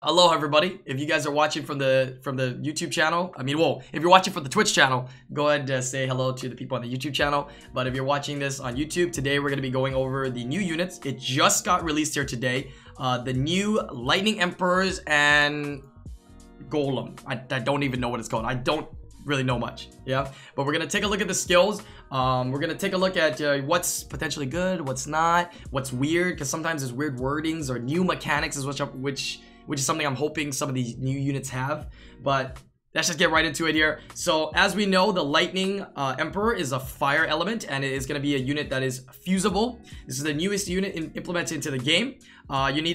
Hello everybody. If you guys are watching from the YouTube channel, if you're watching from the Twitch channel, go ahead and say hello to the people on the YouTube channel. But if you're watching this on YouTube, today we're going to be going over the new units. It just got released here today. The new Lightning Emperors and Golem. I don't even know what it's called. I don't really know much. Yeah, but we're gonna take a look at the skills. We're gonna take a look at what's potentially good, what's not, what's weird, because sometimes there's weird wordings or new mechanics, which is something I'm hoping some of these new units have. But let's just get right into it here. So as we know, the Lightning Emperor is a fire element, and it is going to be a unit that is fusible. This is the newest unit implemented into the game. You need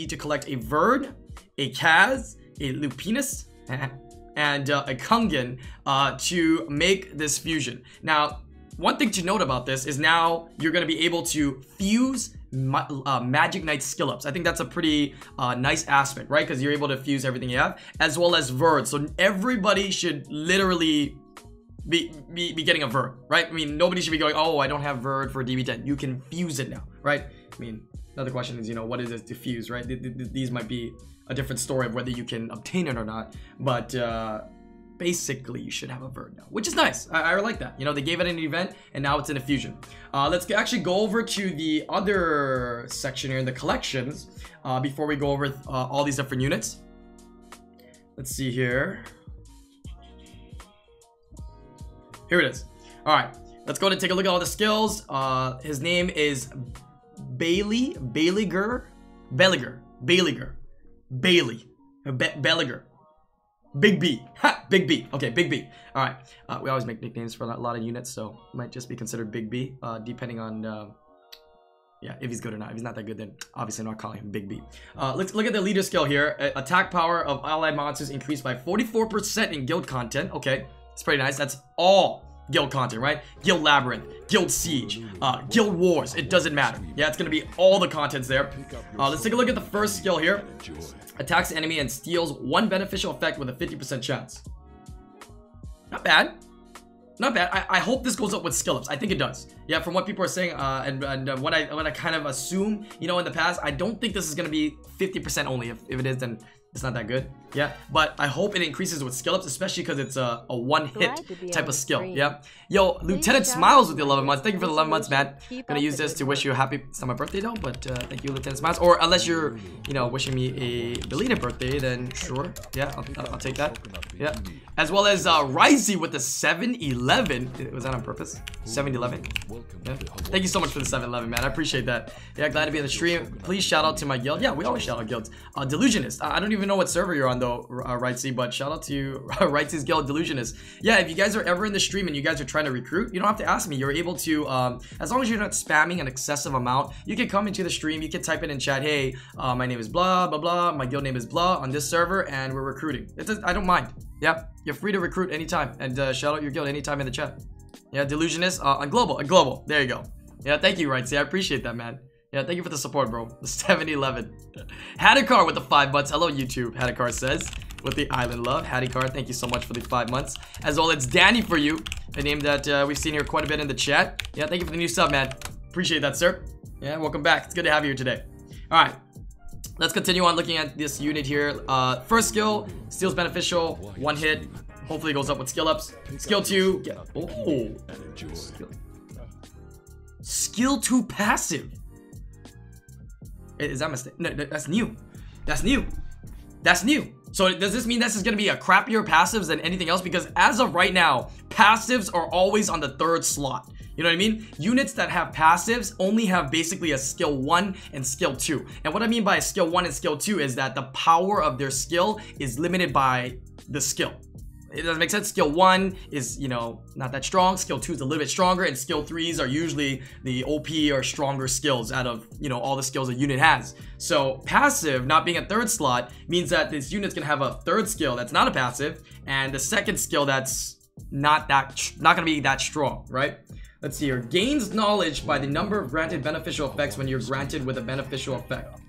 to collect a Verd, a Kaz, a Lupinus, and a Kungan to make this fusion. Now, one thing to note about this is now you're going to be able to fuse Magic Knight skill ups. I think that's a pretty nice aspect, right? Because you're able to fuse everything you have, as well as Verd. So everybody should literally be getting a Verd, right? I mean, nobody should be going, oh, I don't have Verd for DB10. You can fuse it now, right? I mean, another question is, what is it to fuse, right? These might be a different story of whether you can obtain it or not, but basically you should have a Verd now, which is nice. I like that. They gave it in an event and now it's in a fusion. Let's actually go over to the other section here in the collections before we go over all these different units. Let's see here. Here it is. All right, let's go ahead and take a look at all the skills. His name is Belliger. Big B. Ha! Big B. Okay, Big B. All right. We always make nicknames for a lot of units, so it might just be considered Big B, depending on, yeah, if he's good or not. If he's not that good, then obviously I'm not calling him Big B. Let's look at the leader skill here. Attack power of allied monsters increased by 44% in guild content. Okay, it's pretty nice. That's all guild content, right? Guild Labyrinth, Guild Siege, Guild Wars. It doesn't matter. Yeah, it's gonna be all the contents there. Let's take a look at the first skill here. Attacks the enemy and steals one beneficial effect with a 50% chance. Not bad. Not bad. I hope this goes up with skill ups. I think it does. Yeah, from what people are saying, and what I kind of assume, in the past, I don't think this is gonna be 50% only. If it is, then it's not that good. Yeah, but I hope it increases with skill ups, especially because it's a one-hit type of skill. Yeah. Yo, Lieutenant Smiles with the 11 months. Thank you for the 11 months, man. Gonna use this to wish you a happy. It's not my birthday though, but thank you, Lieutenant Smiles. Or unless you're, wishing me a belated birthday, then sure. Yeah, I'll take that. Yeah. As well as Risey with the 7-11. Was that on purpose? 7-11. Yeah. Thank you so much for the 7-11, man. I appreciate that. Yeah, glad to be on the stream. Please shout out to my guild. Yeah, we always shout out guilds. Delusionist. I don't even know what server you're on though, Rightsy, but shout out to Rightsy's guild, Delusionist. Yeah, if you guys are ever in the stream and you guys are trying to recruit, you don't have to ask me. You're able to, as long as you're not spamming an excessive amount, you can come into the stream. You can type it in chat. Hey, my name is blah blah blah. My guild name is blah on this server, and we're recruiting. I don't mind. Yeah, you're free to recruit anytime, and shout out your guild anytime in the chat. Yeah, Delusionist on global. There you go. Yeah, thank you, Rightsy. I appreciate that, man. Yeah, thank you for the support, bro. The 7-11. Hadikar with the 5 months. Hello, YouTube. Hadikar says with the Island Love. Hadikar, thank you so much for the 5 months. As well, it's Danny for you, a name that we've seen here quite a bit in the chat. Yeah, thank you for the new sub, man. Appreciate that, sir. Yeah, welcome back. It's good to have you here today. All right. Let's continue on looking at this unit here. First skill, steals beneficial, 1 hit. Hopefully it goes up with skill ups. Skill 2, Skill 2 passive. Is that a mistake? No, that's new. That's new. So does this mean this is going to be a crappier passives than anything else? Because as of right now, passives are always on the 3rd slot. You know what I mean? Units that have passives only have basically a skill 1 and skill 2. And what I mean by a skill 1 and skill 2 is that the power of their skill is limited by the skill. It doesn't make sense. Skill 1 is, not that strong. Skill 2 is a little bit stronger, and skill 3s are usually the OP or stronger skills out of, all the skills a unit has. So passive not being a 3rd slot means that this unit's gonna have a 3rd skill that's not a passive, and the 2nd skill that's not gonna be that strong, right? Let's see here. Gains knowledge by the number of granted beneficial effects when you're granted with a beneficial effect.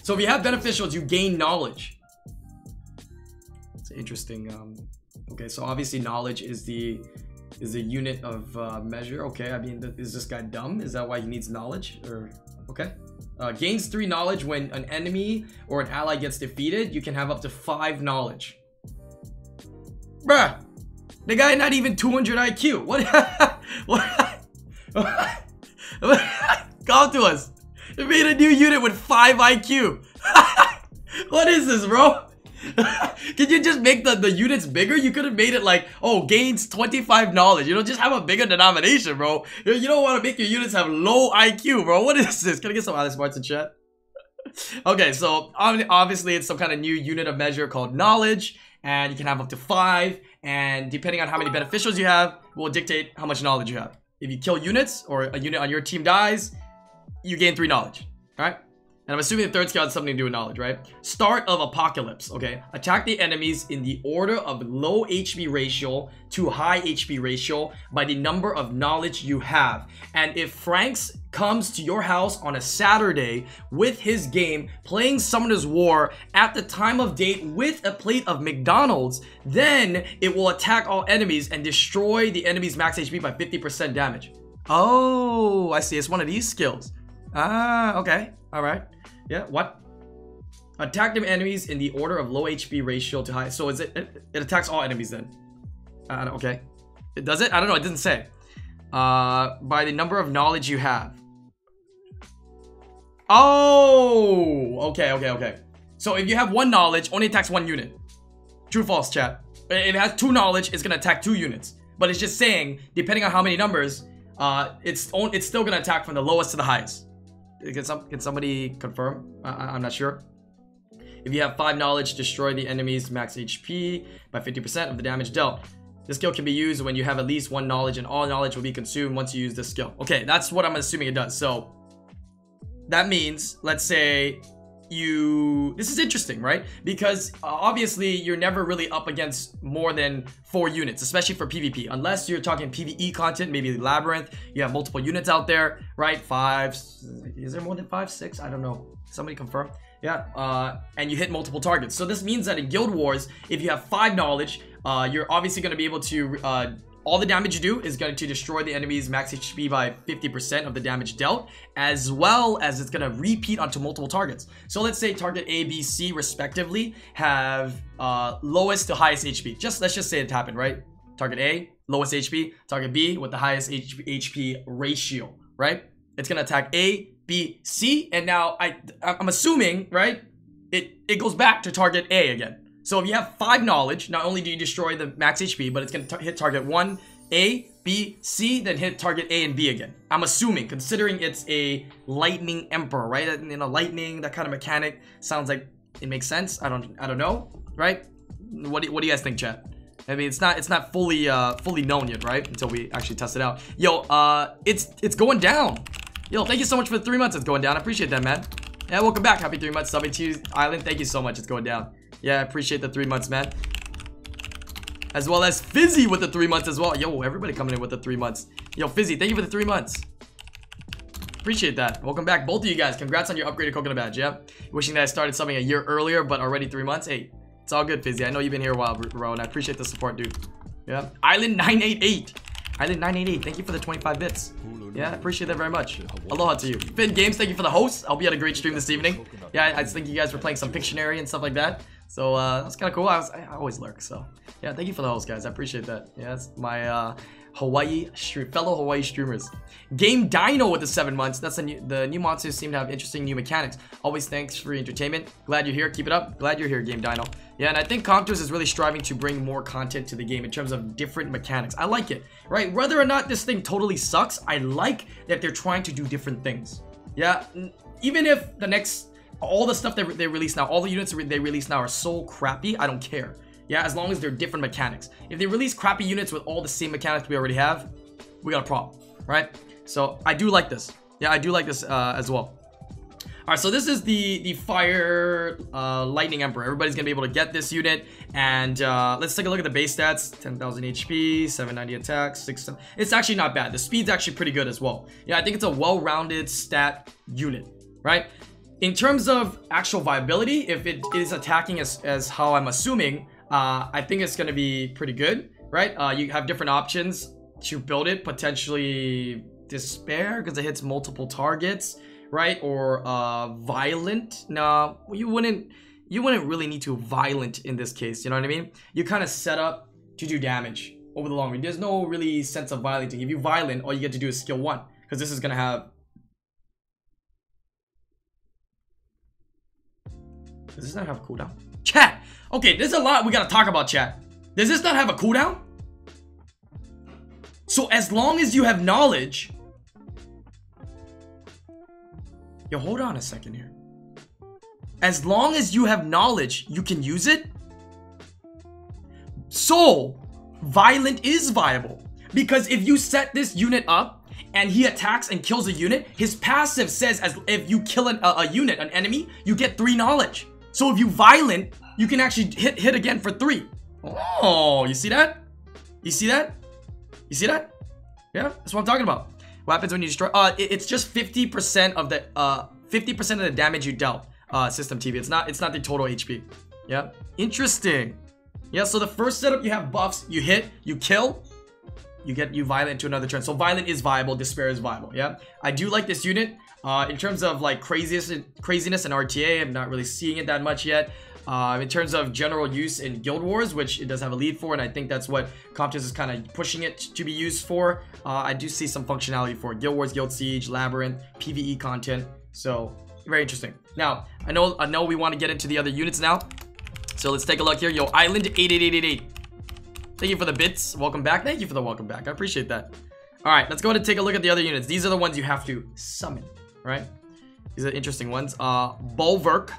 So if you have beneficials, you gain knowledge. It's interesting. Okay, so obviously knowledge is the unit of measure. Okay, I mean, is this guy dumb? Is that why he needs knowledge? Or okay, Gains 3 knowledge when an enemy or an ally gets defeated. You can have up to 5 knowledge. Bruh, the guy not even 200 IQ. What? What? Come to us. They made a new unit with 5 IQ. What is this, bro? Can you just make the units bigger? You could have made it like, oh, gains 25 knowledge. You know, just have a bigger denomination, bro. You don't want to make your units have low IQ, bro. What is this? Can I get some other smarts in chat? Okay, so obviously it's some kind of new unit of measure called knowledge, and you can have up to 5, and depending on how many beneficials you have will dictate how much knowledge you have. If you kill units or a unit on your team dies, you gain 3 knowledge. All right. And I'm assuming the third skill has something to do with knowledge, right? Start of Apocalypse, okay? Attack the enemies in the order of low HP ratio to high HP ratio by the number of knowledge you have. And if Franks comes to your house on a Saturday with his game, playing Summoner's War at the time of date with a plate of McDonald's, then it will attack all enemies and destroy the enemy's max HP by 50% damage. Oh, I see. It's one of these skills. Ah, okay. All right. Yeah, what? Attack them enemies in the order of low HP ratio to high. So is it attacks all enemies then? Okay. It does it? I don't know. It didn't say. By the number of knowledge you have. Oh, okay. So if you have 1 knowledge, only attacks 1 unit. True, false, chat. If it has 2 knowledge, it's gonna attack 2 units. But it's just saying, depending on how many numbers, it's still gonna attack from the lowest to the highest. Can somebody confirm? I'm not sure. If you have 5 knowledge, destroy the enemy's max HP by 50% of the damage dealt. This skill can be used when you have at least 1 knowledge, and all knowledge will be consumed once you use this skill. Okay, that's what I'm assuming it does. So that means, let's say this is interesting, right? Because obviously you're never really up against more than 4 units, especially for PvP, unless you're talking PvE content, maybe Labyrinth. You have multiple units out there, right? 5, is there more than 5, 6? I don't know. Somebody confirm. Yeah, and you hit multiple targets. So this means that in Guild Wars, if you have 5 knowledge, you're obviously going to be able to all the damage you do is going to destroy the enemy's max HP by 50% of the damage dealt, as well as it's going to repeat onto multiple targets. So let's say target A, B, C respectively have lowest to highest HP. Let's just say it happened, right? Target A, lowest HP. Target B with the highest HP ratio, right? It's going to attack A, B, C, and now I'm assuming, right? It goes back to target A again. So if you have 5 knowledge, not only do you destroy the max HP, but it's going to hit target 1, A, B, C, then hit target A and B again. I'm assuming, considering it's a lightning emperor, right? You know, lightning, that kind of mechanic sounds like it makes sense. I don't know, right? What do you guys think, chat? I mean, it's not fully known yet, right? Until we actually test it out. Yo, it's going down. Yo, thank you so much for the 3 months. It's going down. I appreciate that, man. Yeah, welcome back. Happy 3 months subbing to you, Island. Thank you so much. It's going down. Yeah, I appreciate the 3 months, man. As well as Fizzy with the 3 months as well. Yo, everybody coming in with the 3 months. Yo, Fizzy, thank you for the 3 months. Appreciate that. Welcome back, both of you guys. Congrats on your upgraded coconut badge, yeah? Wishing that I started something a year earlier, but already 3 months. Hey, it's all good, Fizzy. I know you've been here a while, bro, and I appreciate the support, dude. Yeah. Island988. Island988, thank you for the 25 bits. Yeah, I appreciate that very much. Aloha to you. Finn Games, thank you for the host. I hope you had a great stream this evening. Yeah, I think you guys were playing some Pictionary and stuff like that. So that's kind of cool. I always lurk. So yeah, thank you for the host, guys. I appreciate that. Yeah, it's my fellow Hawaii streamers. Game Dino with the 7 months. That's the new monsters seem to have interesting new mechanics. Always thanks for your entertainment. Glad you're here. Keep it up. Glad you're here, Game Dino. Yeah, and I think Compters is really striving to bring more content to the game in terms of different mechanics. I like it, right? Whether or not this thing totally sucks, I like that they're trying to do different things. Yeah, even if all the stuff they release now, all the units they release now are so crappy, I don't care. Yeah, as long as they're different mechanics. If they release crappy units with all the same mechanics we already have, we got a problem, right? So I do like this. Yeah, I do like this as well. All right, so this is the Fire Lightning Emperor. Everybody's gonna be able to get this unit, and let's take a look at the base stats: 10,000 HP, 790 attack, 6. It's actually not bad. The speed's actually pretty good as well. Yeah, I think it's a well-rounded stat unit, right? In terms of actual viability, if it is attacking as how I'm assuming, I think it's gonna be pretty good, right? You have different options to build it. Potentially Despair, because it hits multiple targets, right? Or violent. No, you wouldn't really need to violent in this case, you know what I mean? You kind of set up to do damage over the long range. There's no really sense of violenting. If you violent, all you get to do is skill 1, because this is gonna have... Does this not have a cooldown? Chat! Okay, there's a lot we gotta talk about, chat. Does this not have a cooldown? So as long as you have knowledge... Yo, hold on a second here. As long as you have knowledge, you can use it? So, violent is viable. Because if you set this unit up, and he attacks and kills a unit, his passive says as if you kill a unit, an enemy, you get 3 knowledge. So if you violent, you can actually hit again for 3. Oh, you see that? You see that? You see that? Yeah, that's what I'm talking about. What happens when you destroy? It's just 50% of the 50% of the damage you dealt. System TV. It's not the total HP. Yeah, interesting. Yeah, so the first setup you have buffs. You hit, you kill, you violent to another turn. So violent is viable, despair is viable. Yeah, I do like this unit. In terms of like craziness and RTA, I'm not really seeing it that much yet. In terms of general use in Guild Wars, which it does have a lead for, and I think that's what Compton's is kind of pushing it to be used for. I do see some functionality for Guild Wars, Guild Siege, Labyrinth, PvE content. So very interesting. Now I know we want to get into the other units now. So let's take a look here. Yo, Island 8888. Thank you for the bits. Welcome back. Thank you for the welcome back. I appreciate that. All right, let's go ahead and take a look at the other units. These are the ones you have to summon, right? These are interesting ones. Bulwark.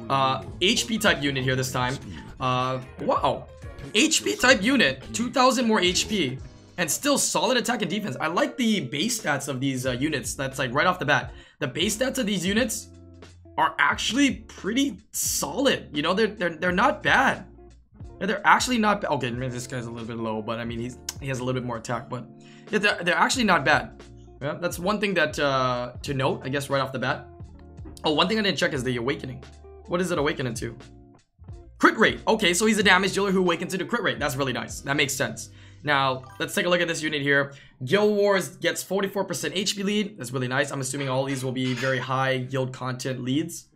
HP type unit here this time. Wow. HP type unit, 2000 more HP, and still solid attack and defense. I like the base stats of these units. That's like right off the bat. The base stats of these units are actually pretty solid. You know, they're not bad. They're actually not bad. Okay, maybe this guy's a little bit low, but I mean he has a little bit more attack, but yeah, they're actually not bad. Yeah, that's one thing that to note, I guess, right off the bat. Oh, one thing I didn't check is the awakening. What is it awakening to? Crit rate. Okay, so he's a damage dealer who awakens to crit rate. That's really nice. That makes sense. Now, let's take a look at this unit here. Guild Wars gets 44% HP lead. That's really nice. I'm assuming all these will be very high guild content leads.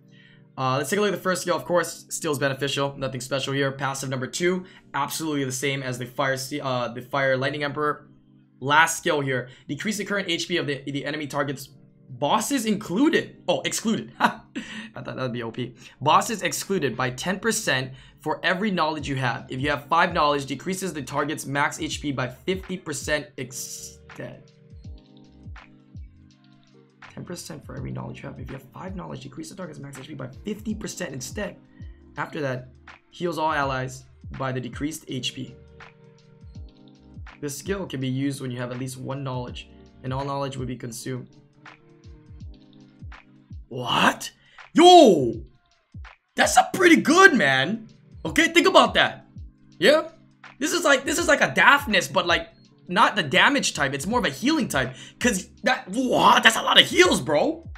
Let's take a look at the first skill. Of course, still is beneficial. Nothing special here. Passive number 2, absolutely the same as the Fire Lightning Emperor. Last skill here. Decrease the current HP of the enemy target's bosses included. Oh, excluded. I thought that would be OP. Bosses excluded by 10% for every knowledge you have. If you have 5 knowledge, decreases the target's max HP by 50% instead. 10% for every knowledge you have. If you have 5 knowledge, decrease the target's max HP by 50% instead. After that, heals all allies by the decreased HP. This skill can be used when you have at least 1 knowledge, and all knowledge would be consumed. What? Yo! That's a pretty good, man. Okay, think about that. Yeah? This is like a Daphnis, but like not the damage type. It's more of a healing type. Cause what? That's a lot of heals, bro.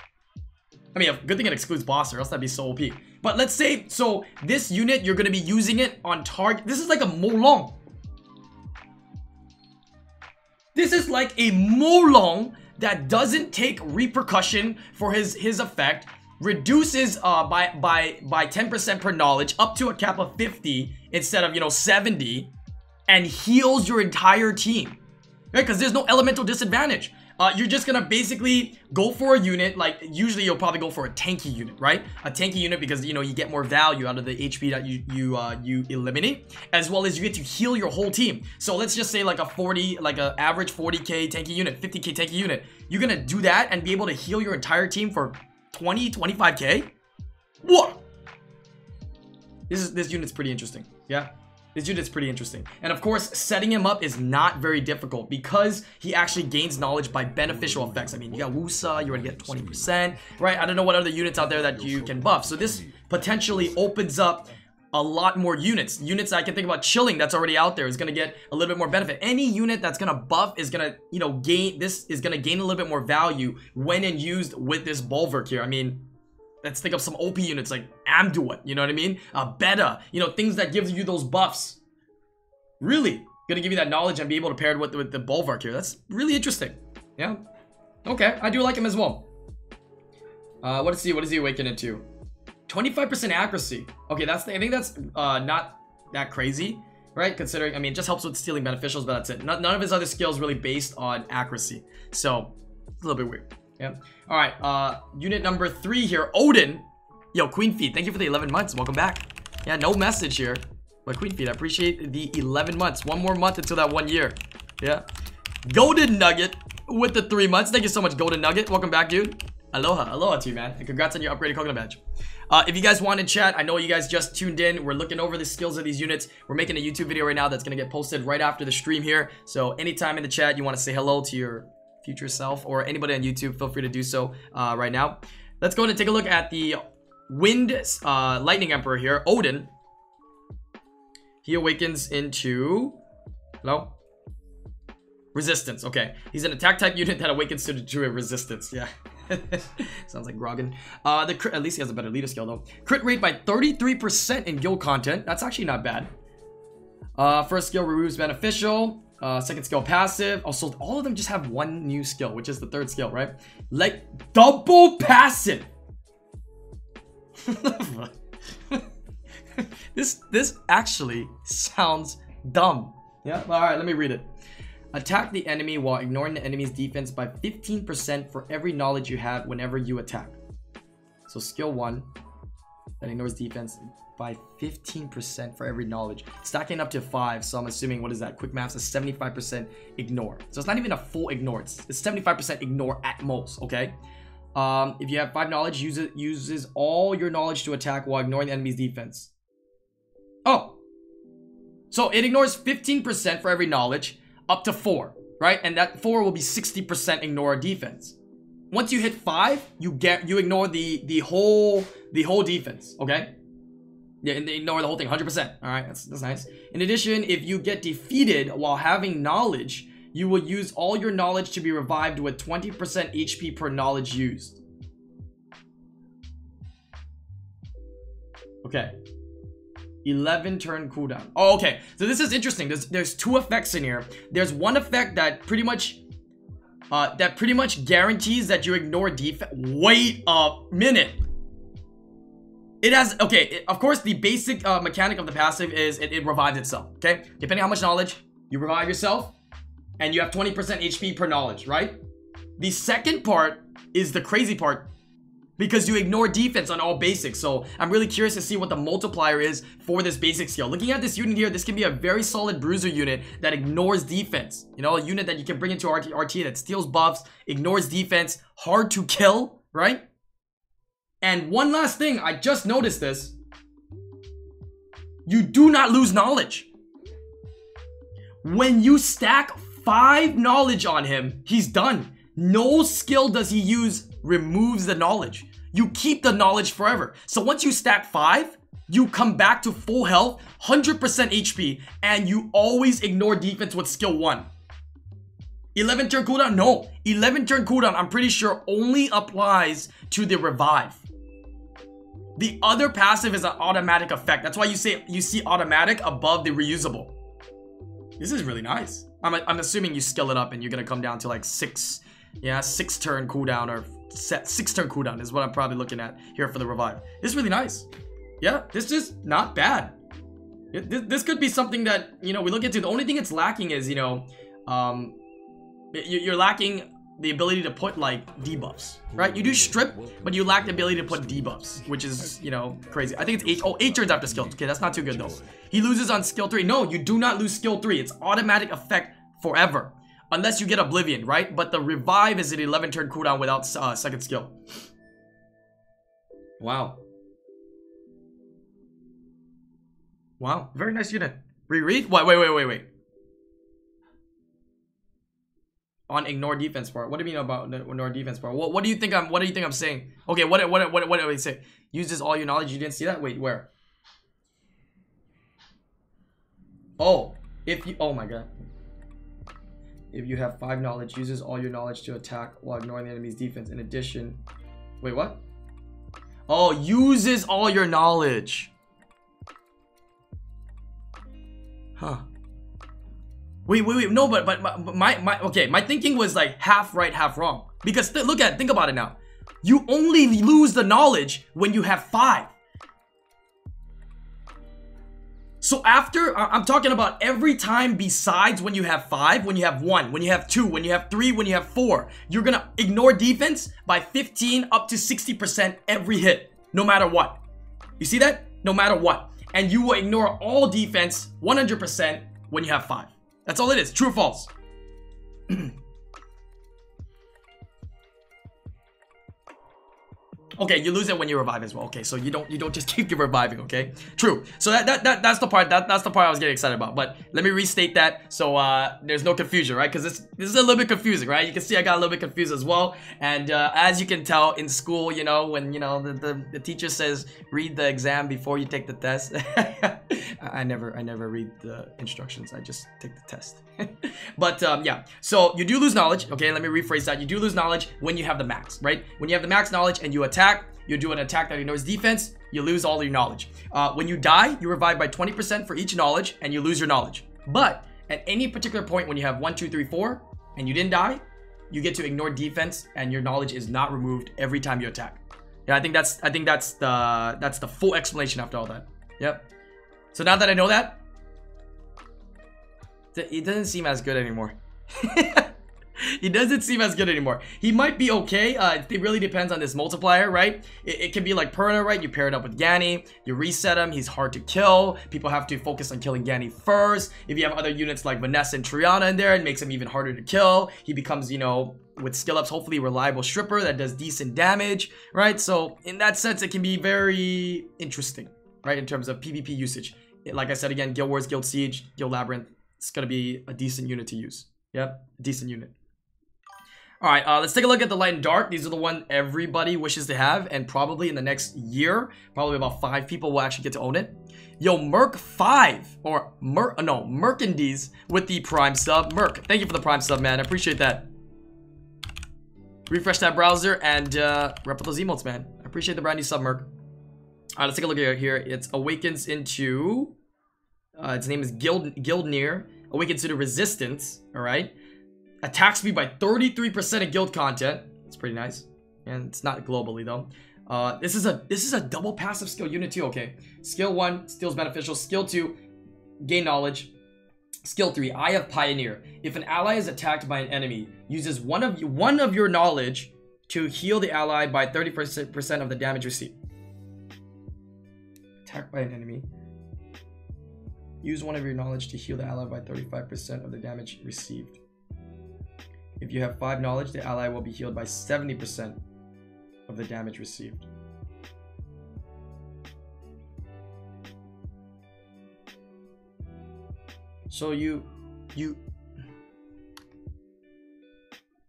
I mean, a good thing it excludes boss, or else that'd be so OP. But let's say, so this unit, you're gonna be using it on target. This is like a Molong. This is like a Molong that doesn't take repercussion for his effect, reduces by 10% per knowledge up to a cap of 50 instead of, you know, 70, and heals your entire team. Right? Because there's no elemental disadvantage. You're just gonna basically go for a unit. Like usually you'll probably go for a tanky unit, right? A tanky unit because, you know, you get more value out of the HP that you eliminate, as well as you get to heal your whole team. So let's just say like a average 40k tanky unit, 50k tanky unit. You're gonna do that and be able to heal your entire team for 25k. What? This unit's pretty interesting. Yeah. This unit's pretty interesting. And of course, setting him up is not very difficult because he actually gains knowledge by beneficial effects. I mean, you got Wusa, you're gonna get 20%, right? I don't know what other units out there that you can buff. So this potentially opens up a lot more units. Units I can think about chilling that's already out there is gonna get a little bit more benefit. Any unit that's gonna buff is gonna, you know, gain a little bit more value when used with this Bulwark here. I mean, let's think of some OP units like Amduat, you know what I mean? Beta, you know, things that gives you those buffs. Really gonna give you that knowledge and be able to pair it with the Bulwark here. That's really interesting. Yeah. Okay, I do like him as well. What is he awakening to? 25% accuracy. Okay, I think that's not that crazy, right? Considering, I mean, it just helps with stealing beneficials, but that's it. None of his other skills really based on accuracy. So, it's a little bit weird. Yeah. All right, unit number 3 here, Odin. Yo, Queen Feet, thank you for the 11 months. Welcome back. Yeah, no message here. But Queen Feet, I appreciate the 11 months. One more month until that 1 year. Yeah. Golden Nugget with the 3 months. Thank you so much, Golden Nugget. Welcome back, dude. Aloha. Aloha to you, man. And congrats on your upgraded coconut badge. If you guys want to chat, I know you guys just tuned in. We're looking over the skills of these units. We're making a YouTube video right now that's going to get posted right after the stream here. So anytime in the chat you want to say hello to your future self or anybody on YouTube, feel free to do so right now. Let's go ahead and take a look at the Wind Lightning Emperor here, Odin. He awakens into... Hello? Resistance. Okay. He's an attack type unit that awakens to a resistance. Yeah. Sounds like Grogan. At least he has a better leader skill though. Crit rate by 33% in guild content. That's actually not bad. First skill removes beneficial. Second skill passive. Also, all of them just have one new skill, which is the third skill, right? Like double passive. This actually sounds dumb. Yeah. All right. Let me read it. Attack the enemy while ignoring the enemy's defense by 15% for every knowledge you have whenever you attack. So skill 1 that ignores defense by 15% for every knowledge. Stacking up to 5, so I'm assuming, what is that? Quick maths is 75% ignore. So it's not even a full ignore. It's 75% ignore at most, okay? If you have 5 knowledge, uses all your knowledge to attack while ignoring the enemy's defense. Oh! So it ignores 15% for every knowledge, up to 4, right? And that 4 will be 60% ignore defense. Once you hit 5, you ignore the whole defense, okay? Yeah, and ignore the whole thing 100%. All right, that's nice. In addition, if you get defeated while having knowledge, you will use all your knowledge to be revived with 20% HP per knowledge used. Okay. 11 turn cooldown. Oh, okay. So this is interesting. There's 2 effects in here. There's one effect that pretty much guarantees that you ignore defense. Wait a minute. It has, okay, of course, the basic mechanic of the passive is it revives itself, okay? Depending on how much knowledge, you revive yourself, and you have 20% HP per knowledge, right? The second part is the crazy part, because you ignore defense on all basics. So I'm really curious to see what the multiplier is for this basic skill. Looking at this unit here, this can be a very solid bruiser unit that ignores defense. You know, a unit that you can bring into RT that steals buffs, ignores defense, hard to kill, right? And one last thing, I just noticed this. You do not lose knowledge. When you stack 5 knowledge on him, he's done. No skill does he use removes the knowledge. You keep the knowledge forever. So once you stack 5, you come back to full health, 100% HP, and you always ignore defense with skill 1. 11 turn cooldown? No. 11 turn cooldown, I'm pretty sure, only applies to the revive. The other passive is an automatic effect. That's why you see automatic above the reusable. This is really nice. I'm assuming you skill it up and you're gonna come down to like 6 turn cooldown, or 6 turn cooldown is what I'm probably looking at here for the revive. This is really nice. Yeah, this is not bad. This could be something that, you know, we look into. The only thing it's lacking is, you know, you're lacking the ability to put like debuffs, right? You do strip, but you lack the ability to put debuffs, which is, you know, crazy. I think it's 8 turns after skill. Okay, that's not too good though. He loses on skill 3. No, you do not lose skill 3. It's automatic effect forever, unless you get Oblivion, right? But the revive is an 11 turn cooldown without second skill. Wow. Wow, very nice unit. Reread? Wait. On ignore defense part. What do you mean about ignore defense part? What do you think I'm saying? Okay, what do I say? Uses all your knowledge. You didn't see that? Wait, where? Oh, oh my god. If you have 5 knowledge, uses all your knowledge to attack while ignoring the enemy's defense. In addition, wait, what? Oh, uses all your knowledge. Huh. Wait, no, but my thinking was like half right, half wrong. Because think about it now. You only lose the knowledge when you have 5. So after, I'm talking about every time besides when you have 5, when you have 1, when you have 2, when you have 3, when you have 4, you're gonna ignore defense by 15 up to 60% every hit, no matter what. You see that? No matter what. And you will ignore all defense 100% when you have 5. That's all it is. True or false? Okay, you lose it when you revive as well. Okay, so you don't just keep reviving. Okay, true. So that's the part that's the part I was getting excited about. But let me restate that so there's no confusion, right? Because this is a little bit confusing, right? You can see I got a little bit confused as well. And as you can tell in school, you know, when you know the teacher says read the exam before you take the test. I never read the instructions. I just take the test. But yeah, so you do lose knowledge. Okay, let me rephrase that. You do lose knowledge when you have the max, right? When you have the max knowledge and you attack, you do an attack that ignores defense, you lose all your knowledge. When you die, you revive by 20% for each knowledge and you lose your knowledge. But at any particular point when you have 1, 2, 3, 4 and you didn't die, you get to ignore defense and your knowledge is not removed every time you attack. Yeah, I think that's the full explanation after all that. Yep. So now that I know that, it doesn't seem as good anymore. He doesn't seem as good anymore. He might be okay. It really depends on this multiplier, right? It can be like Perna, right? You pair it up with Ganny. You reset him. He's hard to kill. People have to focus on killing Ganny first. If you have other units like Vanessa and Triana in there, it makes him even harder to kill. He becomes, you know, with skill ups, hopefully reliable stripper that does decent damage, right? So in that sense, it can be very interesting, right? In terms of PvP usage. Like I said again, Guild Wars, Guild Siege, Guild Labyrinth. It's going to be a decent unit to use. Yep, decent unit. All right, let's take a look at the light and dark. These are the one everybody wishes to have, and probably in the next year, probably about 5 people will actually get to own it. Yo, Merc5 or Mercandies with the Prime sub. Merc, thank you for the Prime sub, man. I appreciate that. Refresh that browser and rep those emotes, man. I appreciate the brand new sub, Merc. All right, let's take a look at it here. It awakens into. Its name is Guildnir. Awakens to the Resistance. All right. Attack speed by 33% of guild content. It's pretty nice, and it's not globally though. This is a double passive skill unit too. Okay, skill 1, steals beneficial. Skill 2, gain knowledge. Skill 3, Eye of Pioneer. If an ally is attacked by an enemy, uses one of your knowledge to heal the ally by 30% of the damage received. Attacked by an enemy. Use one of your knowledge to heal the ally by 35% of the damage received. If you have 5 knowledge, the ally will be healed by 70% of the damage received. So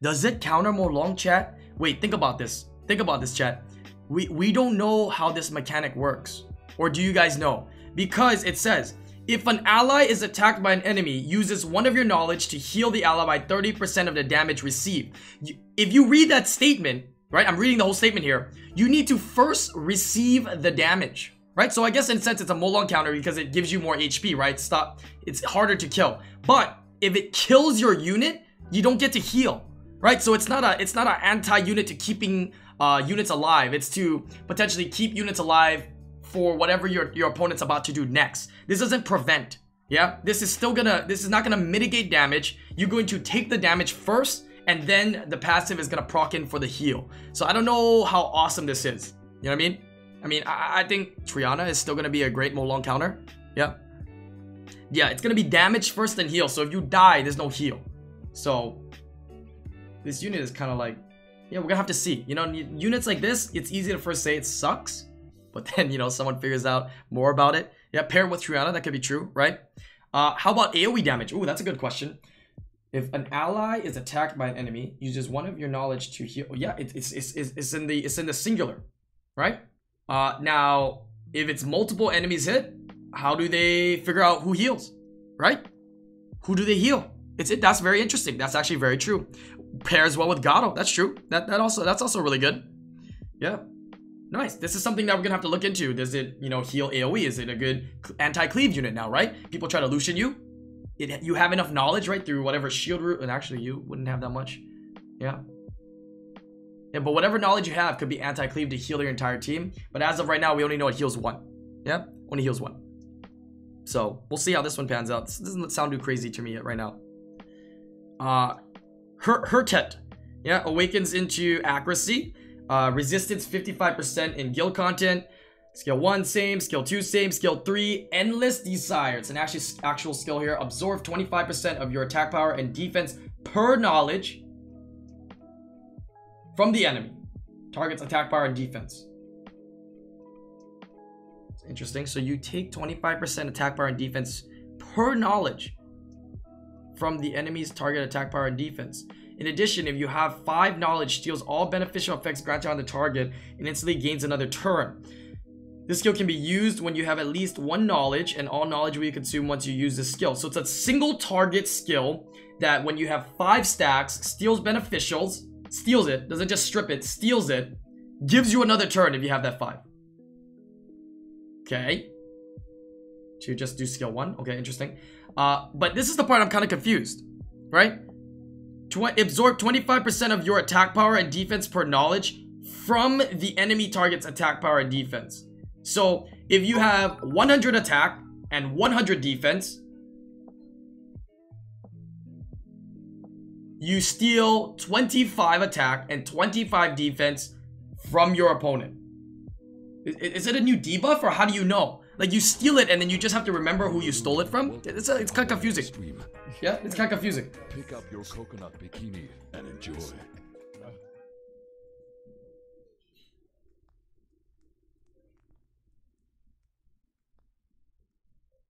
does it counter more long, chat? Wait, think about this. Think about this, chat. We don't know how this mechanic works. Or do you guys know? Because it says, if an ally is attacked by an enemy, uses one of your knowledge to heal the ally by 30% of the damage received. If you read that statement, right? I'm reading the whole statement here. You need to first receive the damage, right? So I guess in a sense it's a Molon counter because it gives you more HP, right? It's harder to kill. But if it kills your unit, you don't get to heal, right? So it's not an anti-unit to keeping units alive. It's to potentially keep units alive for whatever your opponent's about to do next. This doesn't prevent. Yeah, this is not gonna mitigate damage. You're going to take the damage first, and then the passive is gonna proc in for the heal. So I don't know how awesome this is. You know what I mean? I think Triana is still gonna be a great Molon counter. Yeah, it's gonna be damage first, then heal. So if you die, there's no heal. So this unit is kind of like, yeah, we're gonna have to see. You know, units like this, it's easy to first say it sucks. But then, you know, someone figures out more about it. Yeah, paired with Triana, that could be true, right? How about AoE damage? Ooh, that's a good question. If an ally is attacked by an enemy, uses one of your knowledge to heal. Yeah, it's in the singular, right? Now, if it's multiple enemies hit, how do they figure out who heals, right? Who do they heal? That's very interesting. That's actually very true. Pairs well with Gato. That's true. That's also really good. Yeah. Nice. This is something that we're gonna have to look into. Does it, you know, heal AoE? Is it a good anti-cleave unit now, right? People try to Lucian you. You have enough knowledge, right? Through whatever shield route, and actually you wouldn't have that much. Yeah. Yeah, but whatever knowledge you have could be anti-cleave to heal your entire team. But as of right now, we only know it heals 1. Yeah, only heals 1. So we'll see how this one pans out. This doesn't sound too crazy to me yet right now. Hertet, yeah, awakens into accuracy. Resistance 55% in guild content. Skill 1 same, skill 2 same, skill 3 endless desire. It's an actual skill here. Absorb 25% of your attack power and defense per knowledge from the enemy. Targets attack power and defense. It's interesting. So you take 25% attack power and defense per knowledge from the enemy's target attack power and defense. In addition, if you have 5 knowledge, steals all beneficial effects granted on the target and instantly gains another turn. This skill can be used when you have at least 1 knowledge, and all knowledge will be consumed once you use this skill. So it's a single target skill that when you have 5 stacks, steals beneficials, steals it, doesn't just strip it, steals it, gives you another turn if you have that 5. Okay. To just do skill 1. Okay, interesting. But this is the part I'm kind of confused, right? Absorb 25% of your attack power and defense per knowledge from the enemy target's attack power and defense. So if you have 100 attack and 100 defense, you steal 25 attack and 25 defense from your opponent. Is it a new debuff, or how do you know? Like, you steal it and then you just have to remember who you stole it from? It's kind of confusing. Yeah, it's kind of confusing. Pick up your coconut bikini and enjoy.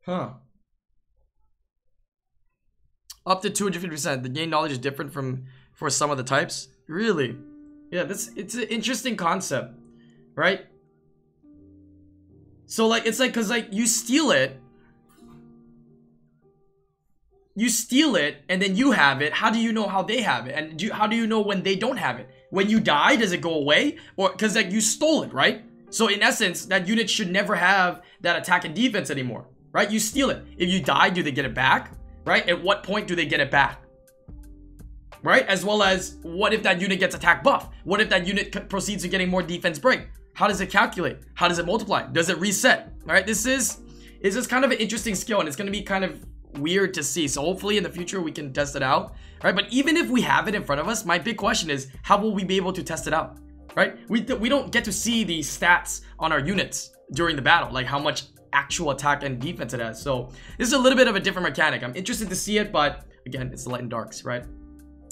Huh. Up to 250%. The gain knowledge is different for some of the types. Really? Yeah, it's an interesting concept, right? So like, it's like, cause like you steal it and then you have it. How do you know how they have it? And how do you know when they don't have it? When you die, does it go away? Or cause like you stole it, right? So in essence, that unit should never have that attack and defense anymore, right? You steal it. If you die, do they get it back? Right? At what point do they get it back? Right? As well as, what if that unit gets attack buff? What if that unit proceeds to getting more defense break? How does it calculate? How does it multiply? Does it reset? All right, this is kind of an interesting skill, and it's going to be kind of weird to see. So hopefully in the future we can test it out. All right, but even if we have it in front of us, my big question is, how will we be able to test it out? Right? We don't get to see the stats on our units during the battle, like how much actual attack and defense it has. So this is a little bit of a different mechanic. I'm interested to see it, but again, it's the light and darks, right?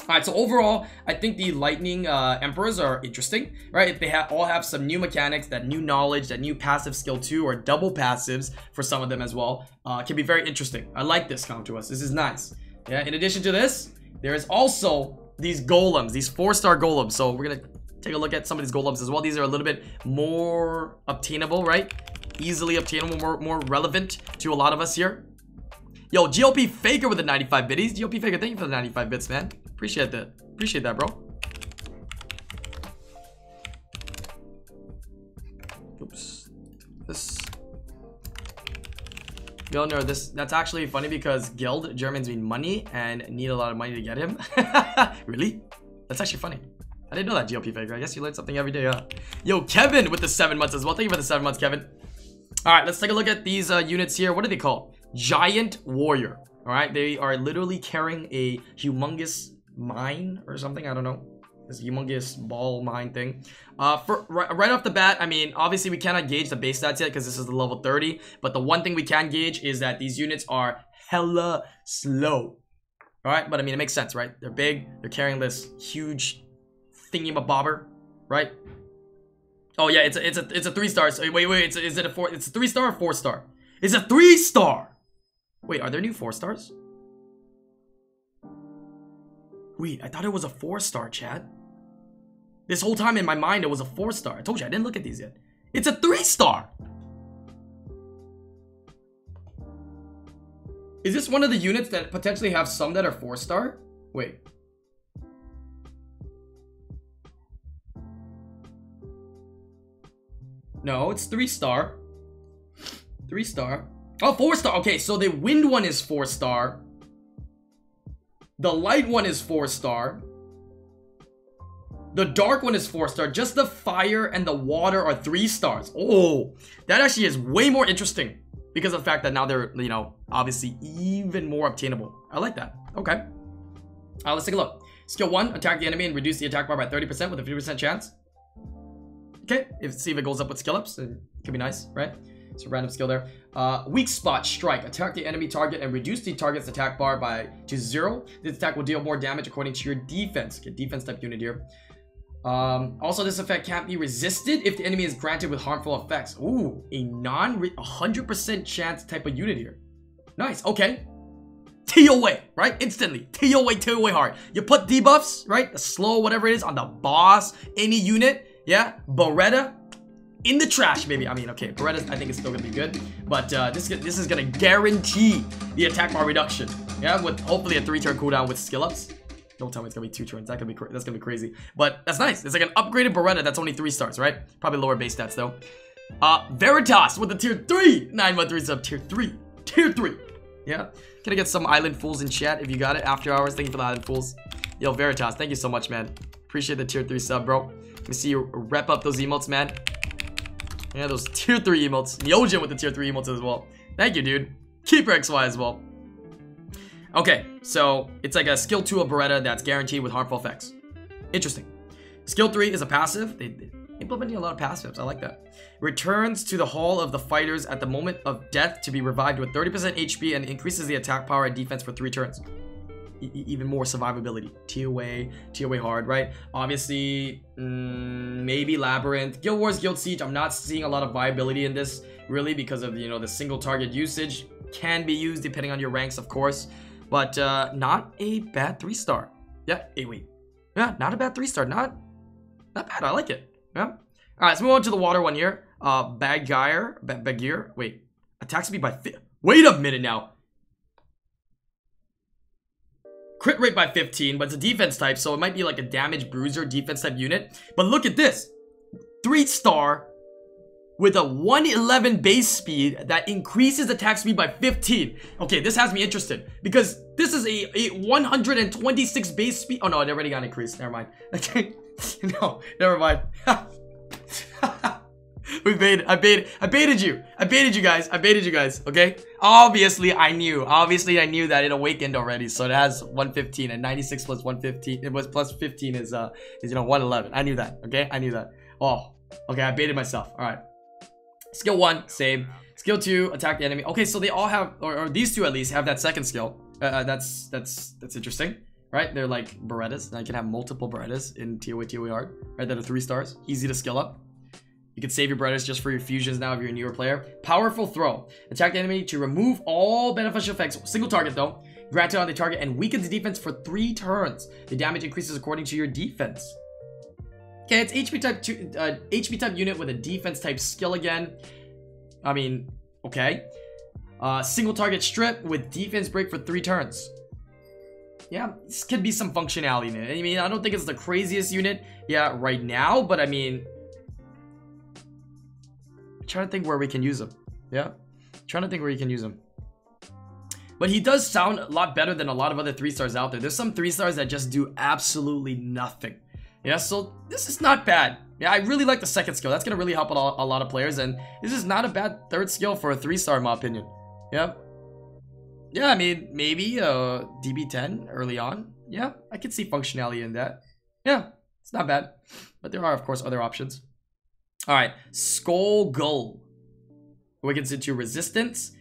All right, so overall, I think the lightning emperors are interesting, right? They all have some new mechanics, that new knowledge, that new passive skill 2, or double passives for some of them as well. Can be very interesting. I like this come to us. This is nice. Yeah. In addition to this, there is also these golems, these 4-star golems. So we're gonna take a look at some of these golems as well. These are a little bit more obtainable, right? Easily obtainable, more relevant to a lot of us here. Yo, GLP Faker with the 95 biddies. GLP Faker, thank you for the 95 bits, man. Appreciate that. Appreciate that, bro. Oops. This. Yo, no, that's actually funny because guild Germans mean money and need a lot of money to get him. Really? That's actually funny. I didn't know that, GLP Faker. I guess you learn something every day, huh? Yo, Kevin with the 7 months as well. Thank you for the 7 months, Kevin. All right, let's take a look at these units here. What are they called? Giant Warrior. All right, they are literally carrying a humongous mine or something. I don't know, this humongous ball mine thing. Right off the bat, I mean, obviously we cannot gauge the base stats yet because this is the level 30, but the one thing we can gauge is that these units are hella slow. All right, but I mean, it makes sense, right? They're big, they're carrying this huge thingy-mabobber, right? Oh yeah, it's a 3-star. So wait, is it a 4? It's a 3-star or 4-star? It's a 3-star. Wait, are there new 4-stars? Wait, I thought it was a 4-star, chat. This whole time in my mind, it was a 4-star. I told you, I didn't look at these yet. It's a 3-star. Is this one of the units that potentially have some that are 4-star? Wait. No, it's 3-star. 3-star. Oh, 4-star. Okay, so the wind one is 4-star. The light one is 4-star. The dark one is 4-star. Just the fire and the water are 3 stars. Oh, that actually is way more interesting because of the fact that now they're, you know, obviously even more obtainable. I like that. Okay. Let's take a look. Skill 1, attack the enemy and reduce the attack bar by 30% with a 50% chance. Okay, see if it goes up with skill ups. It could be nice, right? It's a random skill there. Weak spot, strike. Attack the enemy target and reduce the target's attack bar to 0. This attack will deal more damage according to your defense. Okay, defense type unit here. Also, this effect can't be resisted if the enemy is granted with harmful effects. Ooh, a 100% chance type of unit here. Nice, okay. TOA, right? Instantly. TOA hard. You put debuffs, right? The slow, whatever it is, on the boss, any unit. Yeah, Beretta in the trash, baby. I mean, okay, Beretta, I think it's still gonna be good, but this is gonna guarantee the attack bar reduction. Yeah, with hopefully a 3-turn cooldown with skill ups. Don't tell me it's gonna be 2 turns. That's gonna be crazy. But that's nice. It's like an upgraded Beretta that's only 3 stars, right? Probably lower base stats though. Veritas with the tier 3. 913 sub tier 3. Tier 3. Yeah. Can I get some Island Fools in chat if you got it? After hours. Thank you for the Island Fools. Yo, Veritas, thank you so much, man. Appreciate the tier 3 sub, bro. Let me see you rep up those emotes, man. Yeah, those tier 3 emotes. Yojin with the tier 3 emotes as well. Thank you, dude. Keeper XY as well. Okay, so it's like a skill 2 of Beretta that's guaranteed with harmful effects. Interesting. Skill 3 is a passive. They're implementing a lot of passives. I like that. Returns to the hall of the fighters at the moment of death to be revived with 30% HP and increases the attack power and defense for 3 turns. Even more survivability. TOA hard, right? Obviously, maybe Labyrinth. Guild Wars, Guild Siege, I'm not seeing a lot of viability in this, really, because of, you know, the single target usage. Can be used depending on your ranks, of course. But not a bad 3-star. Yeah, wait. Yeah, not a bad 3-star. Not bad. I like it. Yeah. All right, let's move on to the water one here. Bagir. Wait. Attack speed by... Wait a minute now. Crit rate by 15, but it's a defense type, so it might be like a damage bruiser defense type unit. But look at this. 3-star with a 111 base speed that increases attack speed by 15. Okay, this has me interested because this is a 126 base speed. Oh no, it already got increased. Never mind. Okay. No, never mind. I baited you. I baited you guys. Okay. Obviously, I knew that it awakened already. So it has 115 and 96 plus 115. It was plus 15 is 111. I knew that. Okay. I knew that. Oh, okay. I baited myself. All right. Skill 1, same. Skill 2, attack the enemy. Okay, so they all have, or these two at least have that second skill. That's interesting, right? They're like Berettas, and I can have multiple Berettas in TOA hard, right? That are 3 stars, easy to skill up. You can save your Berettas just for your fusions now if you're a newer player. Powerful throw. Attack the enemy to remove all beneficial effects. Single target though. Granted on the target and weakens the defense for 3 turns. The damage increases according to your defense. Okay, it's HP type unit with a defense type skill again. I mean, okay. Single target strip with defense break for 3 turns. Yeah, this could be some functionality in it. I mean, I don't think it's the craziest unit, yeah, right now, but I mean, I'm trying to think where we can use him. Yeah, trying to think where you can use him. But he does sound a lot better than a lot of other 3-stars out there. There's some 3-stars that just do absolutely nothing. Yeah, so this is not bad. Yeah, I really like the second skill. That's going to really help a lot of players. And this is not a bad 3rd skill for a 3-star in my opinion. Yeah. Yeah, I mean, maybe DB10 early on. Yeah, I could see functionality in that. Yeah, it's not bad. But there are, of course, other options. All right, Skull Gull. Awakens into resistance.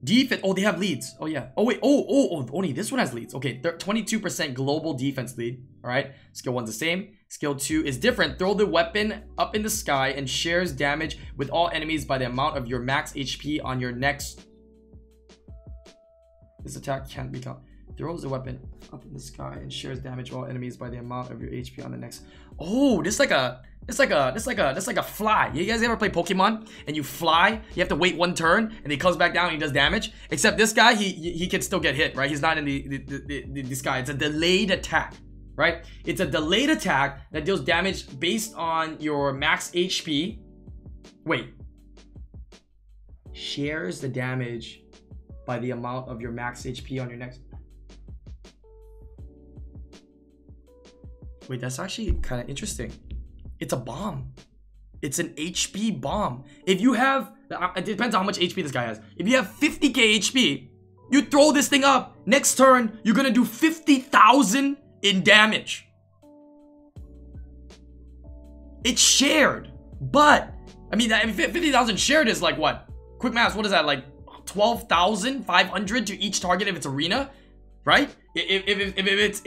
Defense. Oh, they have leads. Oh, yeah. Oh, wait. Oh, only this one has leads. Okay, 22% global defense lead. All right, skill 1's the same. Skill 2 is different. Throw the weapon up in the sky and shares damage with all enemies by the amount of your max HP on your next. This attack can't be counted. Throws the weapon up in the sky and shares damage with all enemies by the amount of your HP on the next. Oh, this like a fly. You guys ever play Pokemon and you fly? You have to wait 1 turn and he comes back down and he does damage. Except this guy, he can still get hit, right? He's not in the sky. It's a delayed attack. Right? It's a delayed attack that deals damage based on your max HP. Wait. Shares the damage by the amount of your max HP on your next. Wait, that's actually kind of interesting. It's a bomb. It's an HP bomb. If you have, it depends on how much HP this guy has. If you have 50k HP, you throw this thing up. Next turn, you're gonna do 50,000 in damage. It's shared, but I mean 50,000 shared is like what? Quick math. What is that? Like 12,500 to each target if it's arena, right? If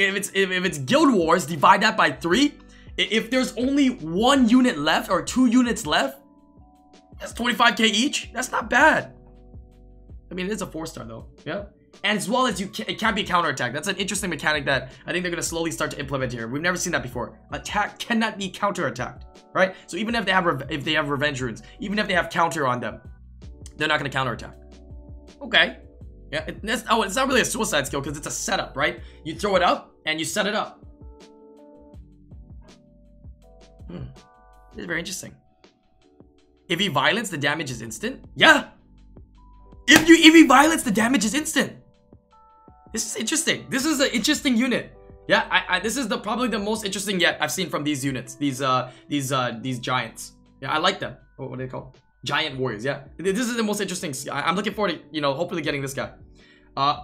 it's Guild Wars, divide that by 3. If there's only 1 unit left or 2 units left, that's 25k each. That's not bad. I mean, it is a 4-star though. Yeah. And as well as it can't be a counterattack. That's an interesting mechanic that I think they're going to slowly start to implement here. We've never seen that before. Attack cannot be counterattacked, right? So even if they have revenge runes, even if they have counter on them, they're not going to counterattack. Okay. Yeah. It's not really a suicide skill because it's a setup, right? You throw it up and you set it up. This is very interesting. If he violence, the damage is instant. Yeah. If he violence, the damage is instant. This is interesting. This is an interesting unit. Yeah, this is probably the most interesting yet I've seen from these units. These giants. Yeah, I like them. What are they called? Giant warriors. Yeah, this is the most interesting. I'm looking forward to hopefully getting this guy.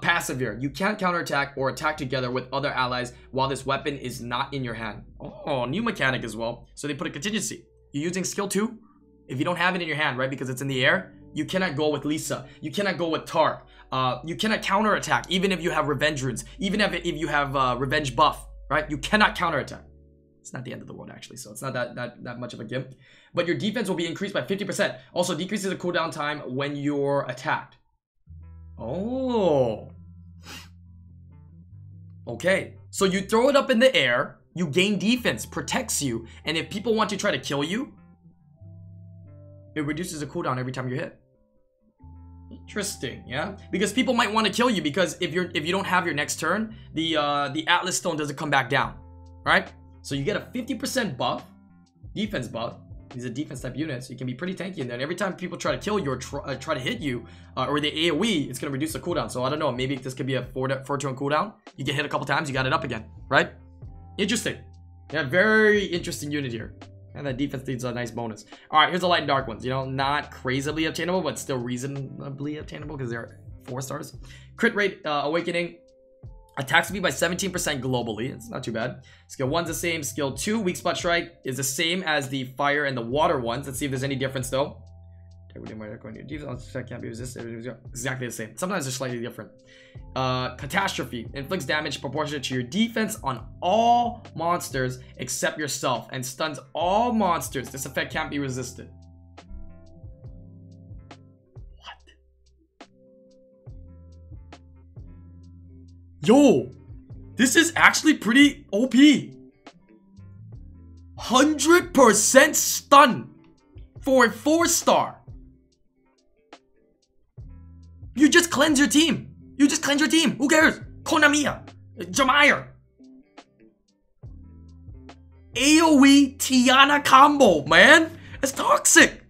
Passive here. You can't counterattack or attack together with other allies while this weapon is not in your hand. Oh, new mechanic as well. So they put a contingency. You're using skill 2. If you don't have it in your hand, right, because it's in the air, you cannot go with Lisa. You cannot go with Tark. You cannot counterattack even if you have revenge runes. Even if you have revenge buff, right? You cannot counterattack. It's not the end of the world actually, so it's not that much of a gimp. But your defense will be increased by 50%. Also decreases the cooldown time when you're attacked. Oh. Okay. So you throw it up in the air, you gain defense, protects you, and if people want to try to kill you, it reduces the cooldown every time you hit. Interesting, yeah? Because people might want to kill you because if you don't have your next turn, the Atlas Stone doesn't come back down, right? So you get a 50% buff, defense buff. These are defense type units, so you can be pretty tanky, and then every time people try to kill you or try to hit you, or the AoE, it's gonna reduce the cooldown. So I don't know, maybe this could be a 4-turn cooldown. You get hit a couple times, you got it up again, right? Interesting. Yeah, very interesting unit here. And that defense needs a nice bonus. All right, here's the light and dark ones. Not crazily obtainable, but still reasonably obtainable because they're 4 stars. Crit rate, awakening. Attack speed by 17% globally. It's not too bad. Skill 1's the same. Skill 2, weak spot strike, is the same as the fire and the water ones. Let's see if there's any difference though. Can't be resisted. Exactly the same. Sometimes they're slightly different. Catastrophe inflicts damage proportionate to your defense on all monsters except yourself and stuns all monsters. This effect can't be resisted. What? Yo, this is actually pretty OP. 100% stun for a 4-star. You just cleanse your team. You just cleanse your team. Who cares? Konamiya. Jamire. AoE Tiana combo, man. It's toxic.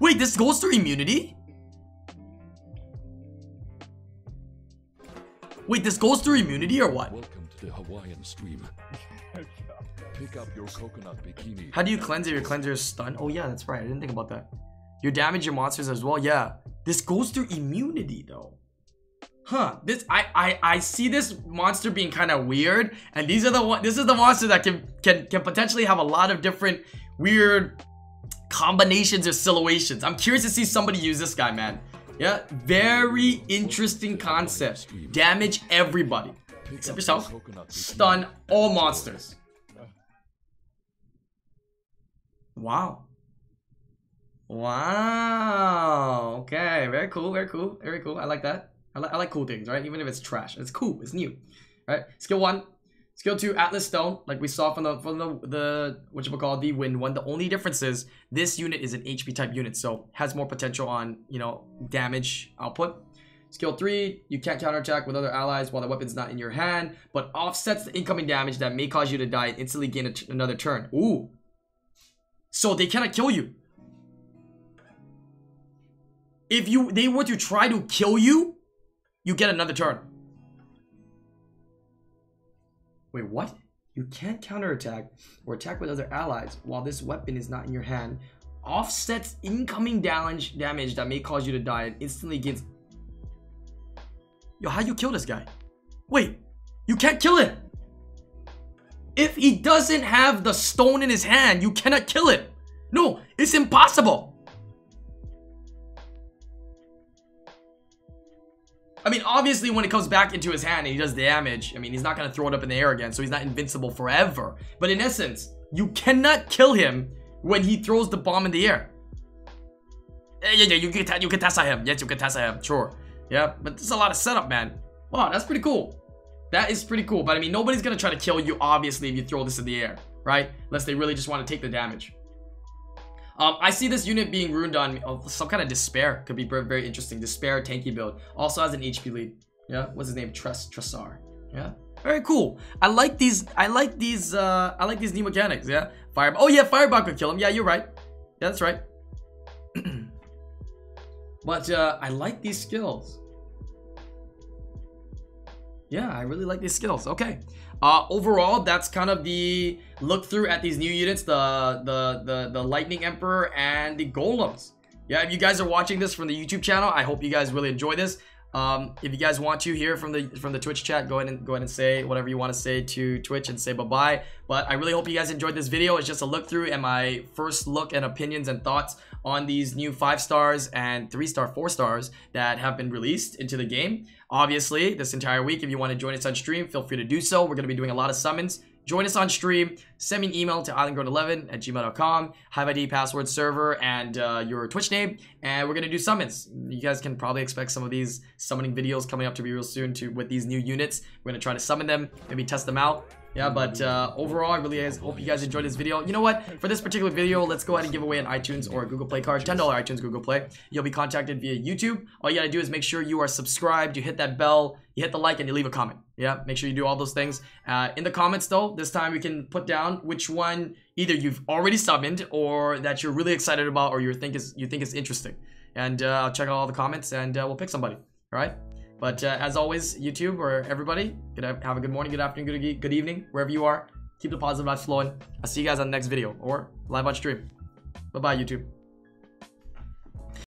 Wait, this goes through immunity? Wait, this goes through immunity or what? Welcome to the Hawaiian stream. Pick up your coconut bikini. How do you cleanse it? Your cleanser is stun? Oh yeah, that's right. I didn't think about that. You damage your monsters as well. Yeah. This goes through immunity though. Huh. I see this monster being kind of weird, and this is the monster that can potentially have a lot of different weird combinations or silhouettes. I'm curious to see somebody use this guy, man. Yeah, very interesting concept. Damage everybody except yourself. Stun all monsters. Wow. Wow. Okay. Very cool. Very cool. Very cool. I like that. I like cool things, right? Even if it's trash, it's cool. It's new. All right. Skill 1. Skill 2, Atlas Stone, like we saw from the whatchamacallit, the wind one. The only difference is this unit is an HP type unit, so has more potential on, damage output. Skill 3, you can't counterattack with other allies while the weapon's not in your hand, but offsets the incoming damage that may cause you to die and instantly gain another turn. Ooh. So they cannot kill you. if they were to try to kill you, you get another turn. Wait, what? You can't counterattack or attack with other allies while this weapon is not in your hand. Offsets incoming damage that may cause you to die and instantly gives... Yo, how you kill this guy? Wait, you can't kill him. If he doesn't have the stone in his hand, you cannot kill it. No, it's impossible. I mean, obviously, when it comes back into his hand and he does damage, I mean, he's not going to throw it up in the air again, so he's not invincible forever. But in essence, you cannot kill him when he throws the bomb in the air. Yeah, you can Tessa him. Yes, you can Tessa him. Sure. Yeah, but there's a lot of setup, man. Wow, that's pretty cool. That is pretty cool. But I mean, nobody's going to try to kill you, obviously, if you throw this in the air, right? Unless they really just want to take the damage. I see this unit being ruined on some kind of despair. Could be very, very interesting. Despair tanky build. Also has an HP lead. Yeah. What's his name? Tressar. Yeah. Very cool. I like these new mechanics. Yeah. Fire. Oh yeah, Fireball could kill him. Yeah, you're right. Yeah, that's right. But I like these skills. Yeah, I really like these skills. Okay. Overall, that's kind of the look through at these new units, the Lightning Emperor and the Golems. Yeah, if you guys are watching this from the YouTube channel, I hope you guys really enjoy this. If you guys want to hear from the Twitch chat, go ahead and say whatever you want to say to Twitch and say bye-bye. But I really hope you guys enjoyed this video. It's just a look through and my first look and opinions and thoughts on these new 5 stars and 3-star, 4 stars that have been released into the game. Obviously, this entire week, if you want to join us on stream, feel free to do so. We're going to be doing a lot of summons. Join us on stream. Send me an email to IslandGrown11@gmail.com. Hive ID, password, server, and your Twitch name. And we're going to do summons. You guys can probably expect some of these summoning videos coming up to be real soon with these new units. We're going to try to summon them, maybe test them out. Yeah, but overall, I really hope you guys enjoyed this video. You know what? For this particular video, let's go ahead and give away an iTunes or a Google Play card. $10 iTunes, Google Play. You'll be contacted via YouTube. All you gotta do is make sure you are subscribed, you hit that bell, you hit the like, and you leave a comment. Yeah, make sure you do all those things. In the comments, though, this time we can put down which one either you've already summoned or that you're really excited about or you think is interesting. And I'll check out all the comments and we'll pick somebody. All right? But as always, YouTube or everybody, have a good morning, good afternoon, good evening, wherever you are. Keep the positive vibes flowing. I'll see you guys on the next video or live on stream. Bye-bye, YouTube.